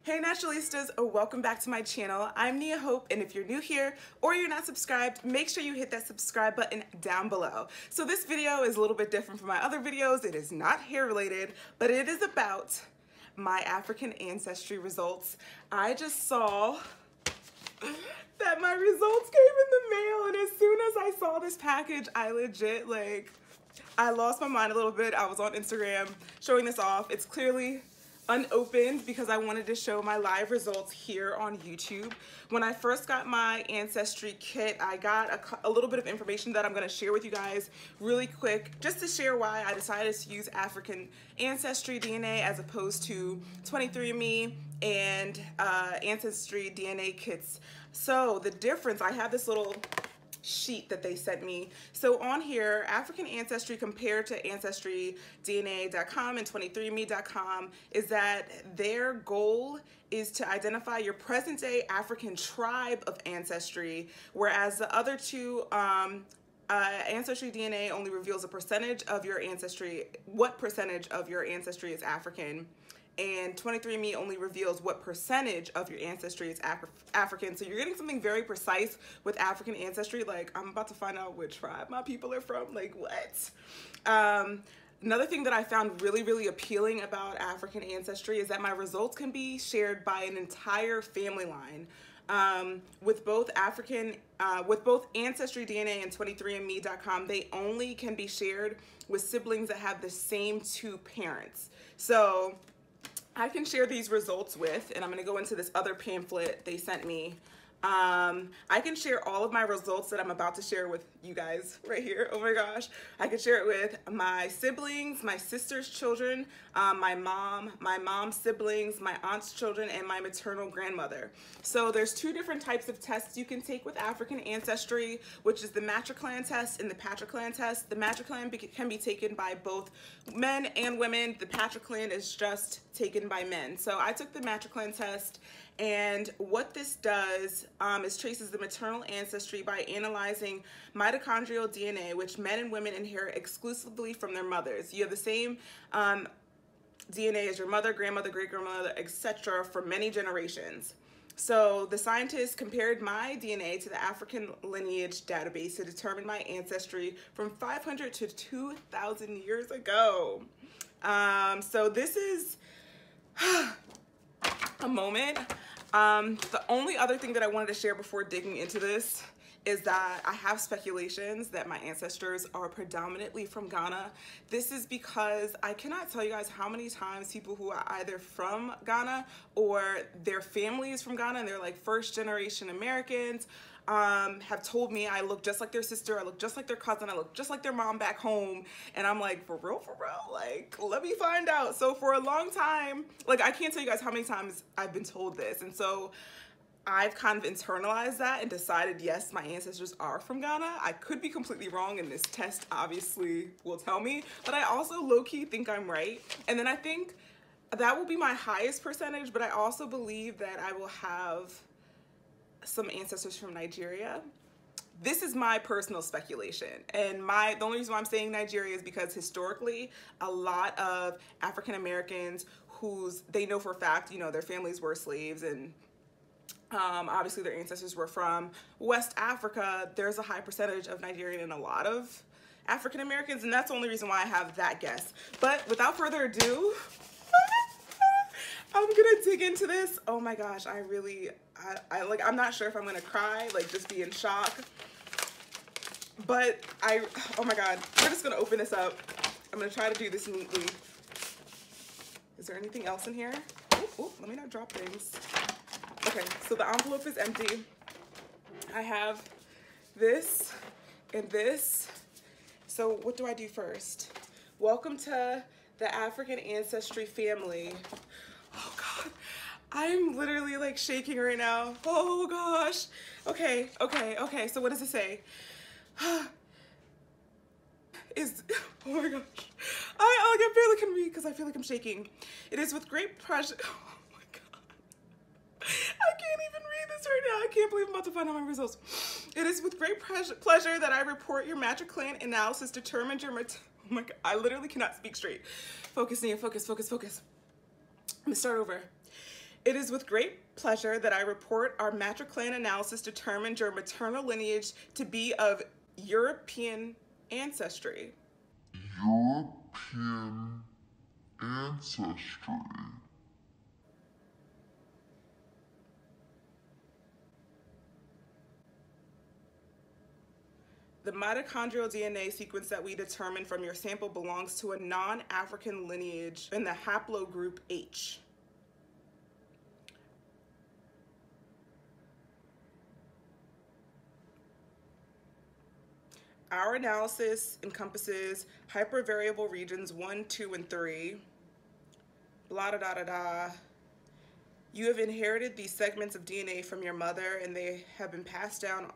Hey Naturalistas, welcome back to my channel. I'm Nia Hope, and if you're new here or you're not subscribed, make sure you hit that subscribe button down below. So this video is a little bit different from my other videos. It is not hair related, but it is about my African ancestry results. I just saw that my results came in the mail, and as soon as I saw this package, I legit, I lost my mind a little bit. I was on Instagram showing this off. It's clearly unopened because I wanted to show my live results here on YouTube. When I first got my Ancestry kit, I got a little bit of information that I'm going to share with you guys really quick, just to share why I decided to use African Ancestry DNA as opposed to 23andMe and Ancestry DNA kits. So the difference, I have this little sheet that they sent me. So on here, African Ancestry compared to AncestryDNA.com and 23andMe.com is that their goal is to identify your present day African tribe of ancestry, whereas the other two, Ancestry DNA only reveals a percentage of your ancestry, what percentage of your ancestry is African, and 23andMe only reveals what percentage of your ancestry is African. So you're getting something very precise with African ancestry. Like, I'm about to find out which tribe my people are from. Like, what? Another thing that I found really, really appealing about African ancestry is that my results can be shared by an entire family line. With both Ancestry DNA and 23andMe.com, they only can be shared with siblings that have the same two parents. So I can share these results with, and I'm going to go into this other pamphlet they sent me. I can share all of my results that I'm about to share with you guys right here. Oh my gosh. I can share it with my siblings, my sister's children, my mom's siblings, my aunt's children, and my maternal grandmother. So there's two different types of tests you can take with African ancestry, which is the Matriclan test and the Patriclan test. The Matriclan can be taken by both men and women. The Patriclan is just taken by men. So I took the Matriclan test, and what this does is traces the maternal ancestry by analyzing mitochondrial DNA, which men and women inherit exclusively from their mothers. You have the same DNA as your mother, grandmother, great-grandmother, etc. for many generations. So the scientists compared my DNA to the African lineage database to determine my ancestry from 500 to 2,000 years ago. So this is a moment. The only other thing that I wanted to share before digging into this is that I have speculations that my ancestors are predominantly from Ghana. This is because I cannot tell you guys how many times people who are either from Ghana or their family is from Ghana and they're like first generation Americans have told me I look just like their sister, I look just like their cousin, I look just like their mom back home. And I'm like, for real? Like, let me find out. So for a long time, like, I can't tell you guys how many times I've been told this. And so I've kind of internalized that and decided, yes, my ancestors are from Ghana. I could be completely wrong, and this test obviously will tell me, but I also low-key think I'm right. And then I think that will be my highest percentage, but I also believe that I will have some ancestors from Nigeria. This is my personal speculation, and the only reason why I'm saying Nigeria is because historically a lot of African Americans they know for a fact, you know, their families were slaves, and obviously their ancestors were from West Africa. There's a high percentage of Nigerian in a lot of African Americans, and that's the only reason why I have that guess. But without further ado, I'm gonna dig into this. Oh my gosh, I'm not sure if I'm gonna cry, like just be in shock. But oh my God, we're just gonna open this up. I'm gonna try to do this neatly. Is there anything else in here? Oh, let me not drop things. Okay, so the envelope is empty. I have this and this. So what do I do first? Welcome to the African Ancestry family. Oh God, I'm literally like shaking right now. Oh gosh. Okay. So what does it say? Oh my gosh. I barely can read because I feel like I'm shaking. It is with great pleasure. Oh my God. I can't even read this right now. I can't believe I'm about to find out my results. It is with great pleasure that I report your Matriclan analysis determined your oh my God. I literally cannot speak straight. Focus, Nia. Focus. I'm gonna start over. It is with great pleasure that I report our matriclan analysis determined your maternal lineage to be of European ancestry. European ancestry. The mitochondrial DNA sequence that we determined from your sample belongs to a non-African lineage in the haplogroup H. Our analysis encompasses hypervariable regions 1, 2, and 3. Blah, da, da, da, da. You have inherited these segments of DNA from your mother, and they have been passed on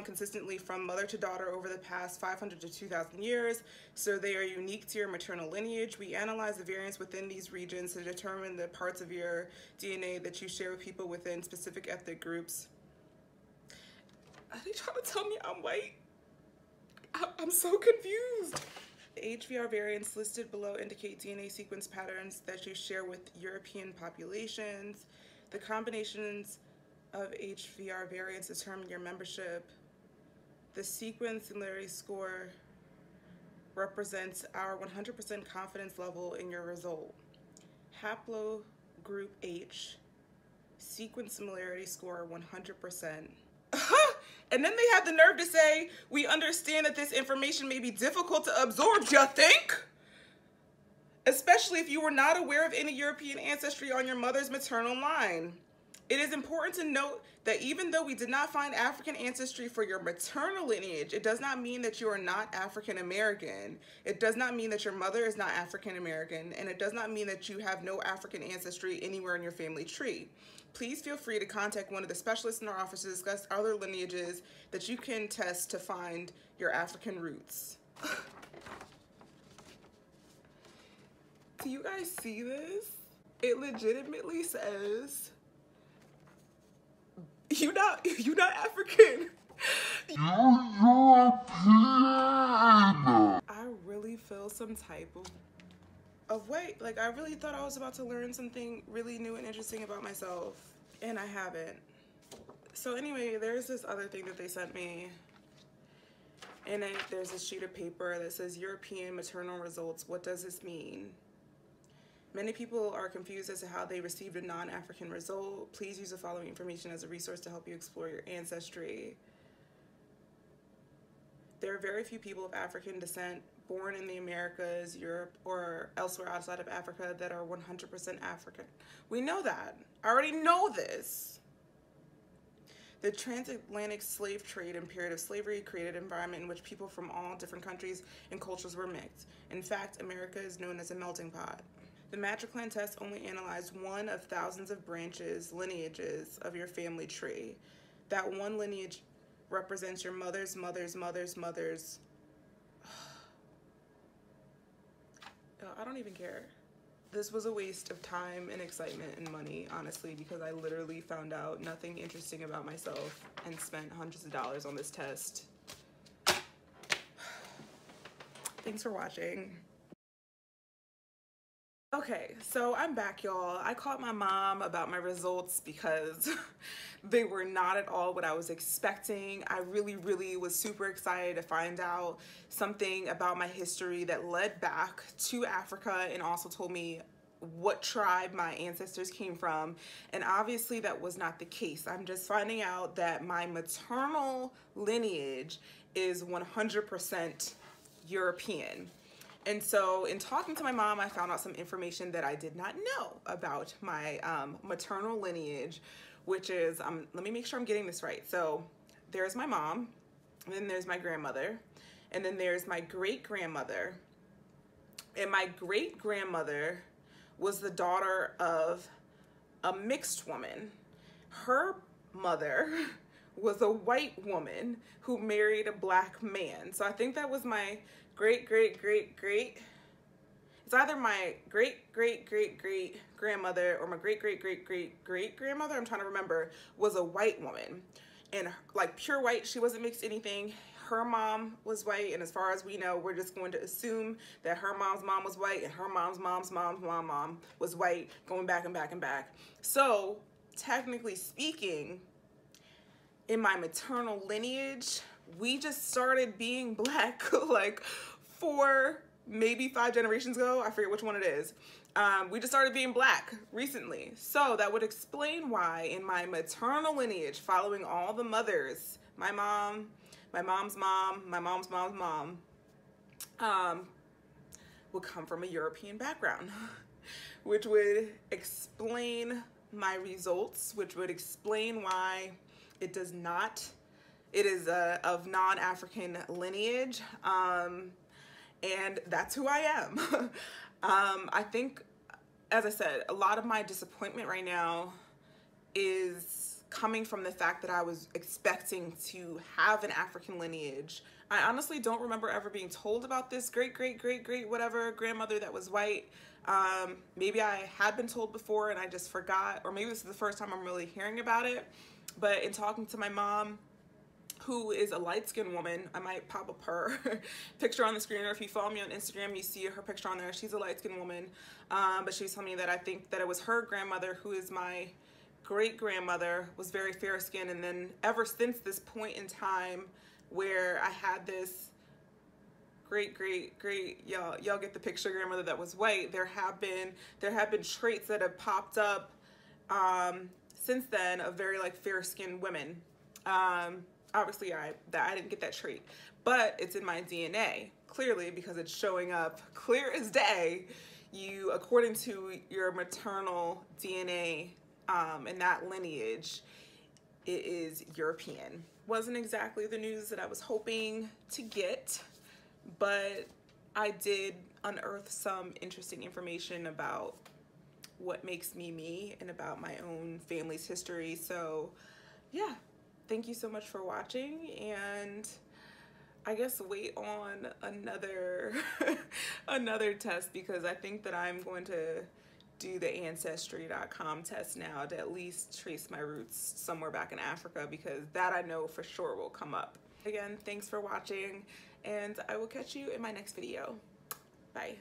consistently from mother to daughter over the past 500 to 2,000 years, so they are unique to your maternal lineage. We analyze the variance within these regions to determine the parts of your DNA that you share with people within specific ethnic groups. Are they trying to tell me I'm white? I'm so confused. The HVR variants listed below indicate DNA sequence patterns that you share with European populations. The combinations of HVR variants determine your membership. The sequence similarity score represents our 100% confidence level in your result. Haplogroup H, sequence similarity score 100%. And then they have the nerve to say, we understand that this information may be difficult to absorb, you think? Especially if you were not aware of any European ancestry on your mother's maternal line. It is important to note that even though we did not find African ancestry for your maternal lineage, it does not mean that you are not African American. It does not mean that your mother is not African American, and it does not mean that you have no African ancestry anywhere in your family tree. Please feel free to contact one of the specialists in our office to discuss other lineages that you can test to find your African roots. Do you guys see this? It legitimately says, you're not African. You're European. I really feel some type of way. Like, I really thought I was about to learn something really new and interesting about myself, and I haven't. So anyway, there's this other thing that they sent me, and there's a sheet of paper that says European maternal results. What does this mean? Many people are confused as to how they received a non-African result. Please use the following information as a resource to help you explore your ancestry. There are very few people of African descent born in the Americas, Europe, or elsewhere outside of Africa that are 100% African. We know that. I already know this. The transatlantic slave trade and period of slavery created an environment in which people from all different countries and cultures were mixed. In fact, America is known as a melting pot. The matriclan test only analyzed one of thousands of lineages of your family tree. That one lineage represents your mother's mother's mother's mother's. I don't even care. This was a waste of time and excitement and money, honestly, because I literally found out nothing interesting about myself and spent hundreds of dollars on this test. Thanks for watching. Okay, so I'm back, y'all. I called my mom about my results because they were not at all what I was expecting. I really was super excited to find out something about my history that led back to Africa and also told me what tribe my ancestors came from. And obviously that was not the case. I'm just finding out that my maternal lineage is 100% European. And so in talking to my mom, I found out some information that I did not know about my maternal lineage, which is, let me make sure I'm getting this right. So there's my mom, and then there's my grandmother, and then there's my great-grandmother. And my great-grandmother was the daughter of a mixed woman. Her mother was a white woman who married a black man. So I think that was my great-great-great-great. It's either my great-great-great-great-grandmother or my great-great-great-great-great-grandmother, I'm trying to remember, was a white woman. And like pure white, she wasn't mixed anything. her mom was white, and as far as we know, we're just going to assume that her mom's mom was white and her mom's mom was white, going back and back and back. So technically speaking, in my maternal lineage, we just started being black like 4, maybe 5 generations ago. I forget which one it is. We just started being black recently. So that would explain why in my maternal lineage, following all the mothers, my mom, my mom's mom, my mom's mom's mom, would come from a European background, which would explain my results, which would explain why it does not, it is of non-African lineage, and that's who I am. I think, as I said, a lot of my disappointment right now is coming from the fact that I was expecting to have an African lineage. I honestly don't remember ever being told about this great whatever grandmother that was white. Maybe I had been told before and I just forgot, or maybe this is the first time I'm really hearing about it. But in talking to my mom, who is a light-skinned woman, I might pop up her picture on the screen, or if you follow me on Instagram, you see her picture on there. She's a light-skinned woman, but she was telling me that I think that it was her grandmother, who is my great-grandmother, was very fair-skinned, and then ever since this point in time where I had this great, y'all get the picture, grandmother that was white, there have been traits that have popped up since then of very like fair-skinned women. Obviously I didn't get that trait, but it's in my DNA clearly because it's showing up clear as day. You, according to your maternal DNA and that lineage, it is European. Wasn't exactly the news that I was hoping to get, but I did unearth some interesting information about what makes me me and about my own family's history. So yeah, thank you so much for watching, and I guess wait on another another test, because I think that I'm going to do the Ancestry.com test now to at least trace my roots somewhere back in Africa, because that I know for sure will come up. Again, thanks for watching, and I will catch you in my next video. Bye.